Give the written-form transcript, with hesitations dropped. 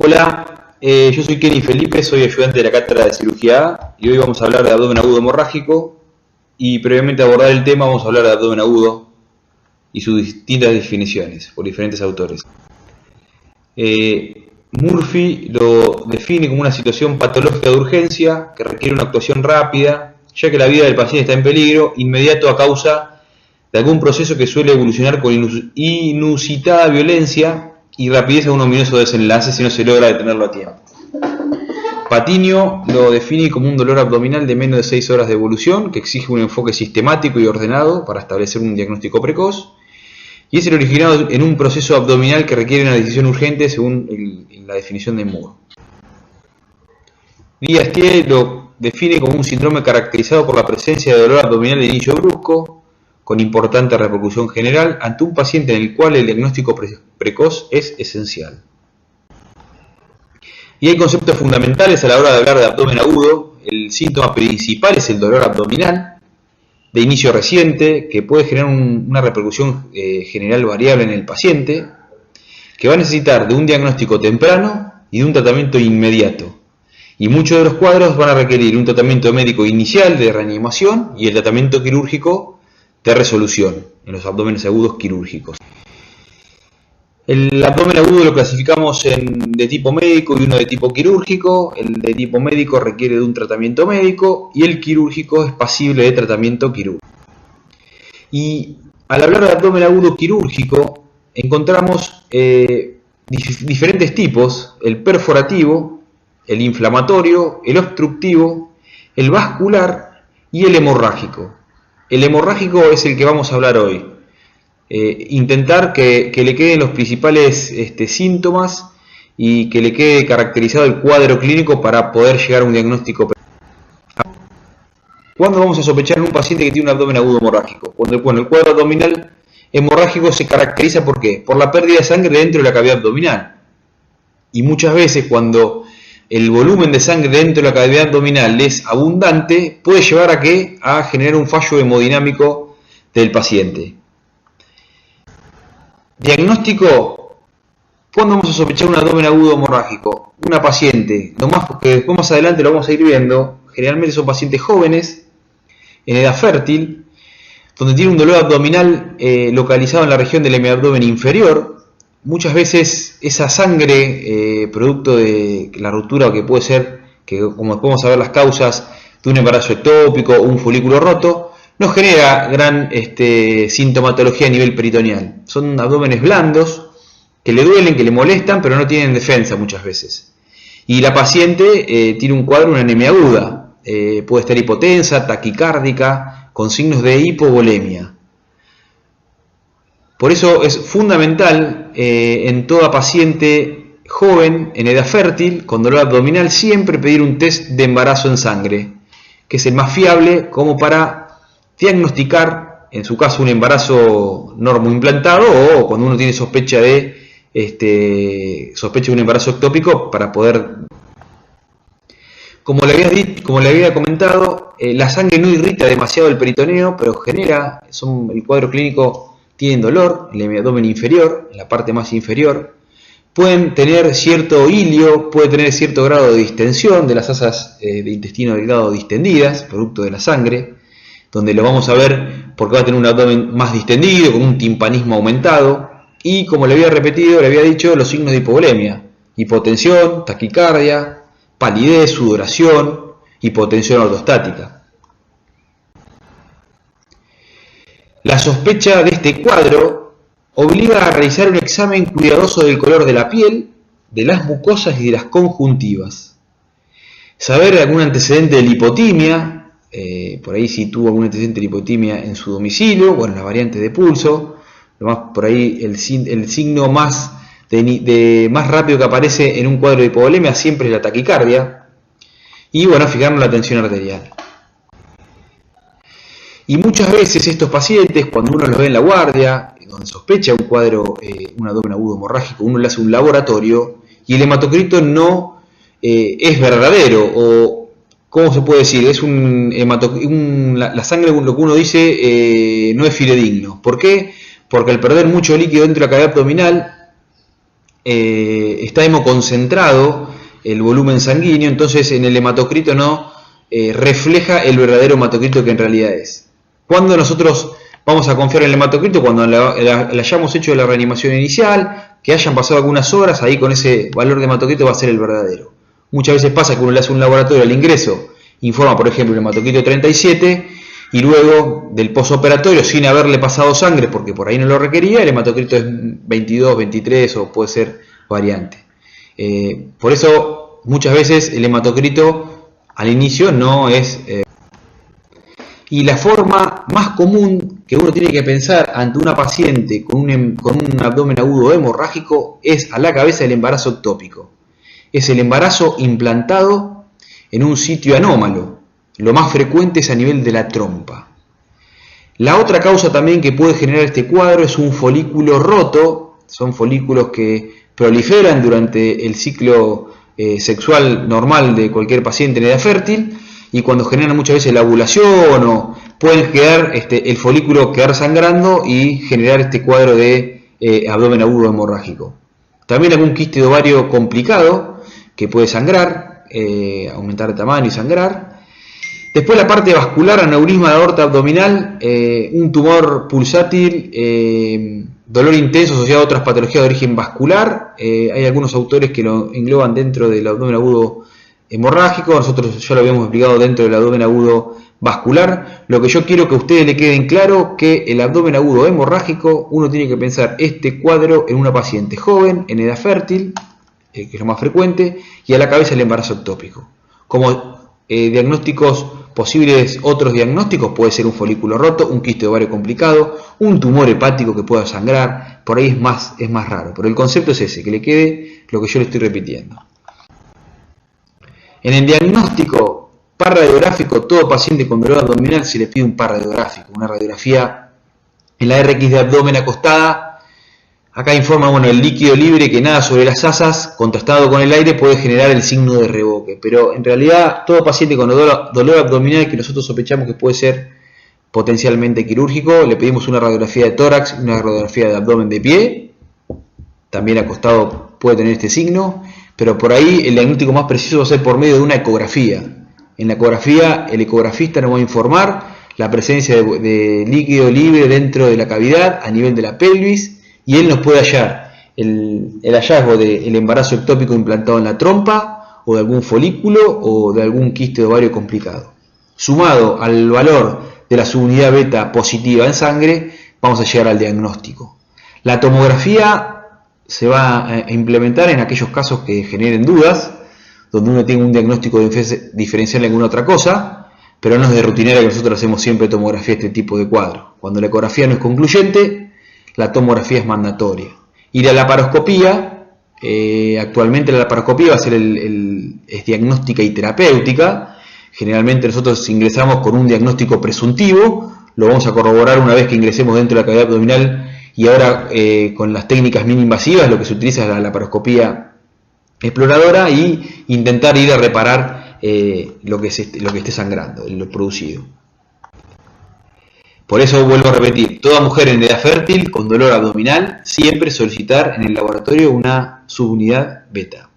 Hola, yo soy Kenny Felipe, soy ayudante de la Cátedra de Cirugía A y hoy vamos a hablar de abdomen agudo hemorrágico y previamente a abordar el tema vamos a hablar de abdomen agudo y sus distintas definiciones por diferentes autores. Murphy lo define como una situación patológica de urgencia que requiere una actuación rápida, ya que la vida del paciente está en peligro, inmediato a causa de algún proceso que suele evolucionar con inusitada violencia y rapidez a un ominoso desenlace si no se logra detenerlo a tiempo. Patiño lo define como un dolor abdominal de menos de 6 horas de evolución que exige un enfoque sistemático y ordenado para establecer un diagnóstico precoz, y es el originado en un proceso abdominal que requiere una decisión urgente según la definición de Moore. Diastier lo define como un síndrome caracterizado por la presencia de dolor abdominal de inicio brusco, con importante repercusión general, ante un paciente en el cual el diagnóstico precoz es esencial. Y hay conceptos fundamentales a la hora de hablar de abdomen agudo. El síntoma principal es el dolor abdominal, de inicio reciente, que puede generar una repercusión general variable en el paciente, que va a necesitar de un diagnóstico temprano y de un tratamiento inmediato. Y muchos de los cuadros van a requerir un tratamiento médico inicial de reanimación y el tratamiento quirúrgico de resolución en los abdómenes agudos quirúrgicos. El abdomen agudo lo clasificamos de tipo médico y uno de tipo quirúrgico. El de tipo médico requiere de un tratamiento médico y el quirúrgico es pasible de tratamiento quirúrgico. Y al hablar de abdomen agudo quirúrgico encontramos diferentes tipos: el perforativo, el inflamatorio, el obstructivo, el vascular y el hemorrágico. El hemorrágico es el que vamos a hablar hoy. Intentar que le queden los principales síntomas y que le quede caracterizado el cuadro clínico para poder llegar a un diagnóstico. ¿Cuándo vamos a sospechar en un paciente que tiene un abdomen agudo hemorrágico? Cuando el cuadro abdominal hemorrágico se caracteriza ¿por qué? Por la pérdida de sangre dentro de la cavidad abdominal. Y muchas veces cuando el volumen de sangre dentro de la cavidad abdominal es abundante, puede llevar a generar un fallo hemodinámico del paciente. Diagnóstico: ¿cuándo vamos a sospechar un abdomen agudo hemorrágico? Una paciente, que después más adelante lo vamos a ir viendo, generalmente son pacientes jóvenes, en edad fértil, donde tiene un dolor abdominal localizado en la región del hemiabdomen inferior. Muchas veces esa sangre, producto de la ruptura, que puede ser, que como podemos saber las causas de un embarazo ectópico o un folículo roto, no genera gran sintomatología a nivel peritoneal. Son abdómenes blandos, que le duelen, que le molestan, pero no tienen defensa muchas veces. Y la paciente tiene un cuadro, una anemia aguda, puede estar hipotensa, taquicárdica, con signos de hipovolemia. Por eso es fundamental en toda paciente joven, en edad fértil, con dolor abdominal, siempre pedir un test de embarazo en sangre, que es el más fiable como para diagnosticar, en su caso, un embarazo normoimplantado o cuando uno tiene sospecha de un embarazo ectópico, para poder... Como le había comentado, la sangre no irrita demasiado el peritoneo, pero el cuadro clínico tienen dolor en el abdomen inferior, en la parte más inferior. Pueden tener cierto hilio, puede tener cierto grado de distensión de las asas de intestino delgado distendidas, producto de la sangre, donde lo vamos a ver porque va a tener un abdomen más distendido, con un timpanismo aumentado. Y como le había dicho, los signos de hipovolemia: hipotensión, taquicardia, palidez, sudoración, hipotensión ortostática. La sospecha de este cuadro obliga a realizar un examen cuidadoso del color de la piel, de las mucosas y de las conjuntivas. Saber algún antecedente de lipotimia, por ahí si tuvo algún antecedente de lipotimia en su domicilio o en la variante de pulso. Por ahí el signo más rápido que aparece en un cuadro de hipovolemia siempre es la taquicardia. Y bueno, fijarnos la tensión arterial. Y muchas veces estos pacientes, cuando uno los ve en la guardia, donde sospecha un cuadro, un abdomen agudo hemorrágico, uno le hace un laboratorio y el hematocrito no es verdadero, o ¿cómo se puede decir? Es la sangre, lo que uno dice, no es fidedigno. ¿Por qué? Porque al perder mucho líquido dentro de la cavidad abdominal, está hemoconcentrado el volumen sanguíneo, entonces en el hematocrito no refleja el verdadero hematocrito que en realidad es. ¿Cuándo nosotros vamos a confiar en el hematocrito? Cuando le hayamos hecho la reanimación inicial, que hayan pasado algunas horas, ahí con ese valor de hematocrito va a ser el verdadero. Muchas veces pasa que uno le hace un laboratorio al ingreso, informa por ejemplo el hematocrito 37, y luego del posoperatorio, sin haberle pasado sangre, porque por ahí no lo requería, el hematocrito es 22, 23 o puede ser variante. Por eso muchas veces el hematocrito al inicio no es... Y la forma más común que uno tiene que pensar ante una paciente con un abdomen agudo hemorrágico es a la cabeza del embarazo ectópico. Es el embarazo implantado en un sitio anómalo. Lo más frecuente es a nivel de la trompa. La otra causa también que puede generar este cuadro es un folículo roto. Son folículos que proliferan durante el ciclo sexual normal de cualquier paciente en edad fértil, y cuando generan muchas veces la ovulación o pueden quedar el folículo quedar sangrando y generar este cuadro de abdomen agudo hemorrágico. También algún quiste de ovario complicado que puede sangrar, aumentar de tamaño y sangrar. Después la parte vascular, aneurisma de aorta abdominal, un tumor pulsátil, dolor intenso asociado a otras patologías de origen vascular. Hay algunos autores que lo engloban dentro del abdomen agudo hemorrágico, nosotros ya lo habíamos explicado dentro del abdomen agudo vascular. Lo que yo quiero que a ustedes le queden claro que el abdomen agudo hemorrágico, uno tiene que pensar este cuadro en una paciente joven, en edad fértil, que es lo más frecuente, y a la cabeza el embarazo ectópico. Como diagnósticos posibles, otros diagnósticos puede ser un folículo roto, un quiste de ovario complicado, un tumor hepático que pueda sangrar, por ahí es más raro, pero el concepto es ese, que le quede lo que yo le estoy repitiendo. En el diagnóstico par radiográfico, todo paciente con dolor abdominal se le pide un par radiográfico, una radiografía en la RX de abdomen acostada. Acá informa, el líquido libre que nada sobre las asas, contrastado con el aire, puede generar el signo de revoque. Pero en realidad, todo paciente con dolor abdominal que nosotros sospechamos que puede ser potencialmente quirúrgico, le pedimos una radiografía de tórax, una radiografía de abdomen de pie. También acostado puede tener este signo, pero por ahí el diagnóstico más preciso va a ser por medio de una ecografía. En la ecografía, el ecografista nos va a informar la presencia de líquido libre dentro de la cavidad a nivel de la pelvis, y él nos puede hallar el hallazgo del embarazo ectópico implantado en la trompa, o de algún folículo, o de algún quiste de ovario complicado. Sumado al valor de la subunidad beta positiva en sangre, vamos a llegar al diagnóstico. La tomografía se va a implementar en aquellos casos que generen dudas, donde uno tiene un diagnóstico diferencial en alguna otra cosa, pero no es de rutinaria que nosotros hacemos siempre tomografía de este tipo de cuadro. Cuando la ecografía no es concluyente, la tomografía es mandatoria. Y la laparoscopía, actualmente la laparoscopía va a ser es diagnóstica y terapéutica. Generalmente nosotros ingresamos con un diagnóstico presuntivo, lo vamos a corroborar una vez que ingresemos dentro de la cavidad abdominal, y ahora con las técnicas mini-invasivas lo que se utiliza es la laparoscopía exploradora y intentar ir a reparar lo que esté sangrando, lo producido. Por eso vuelvo a repetir, toda mujer en edad fértil con dolor abdominal siempre solicitar en el laboratorio una subunidad beta.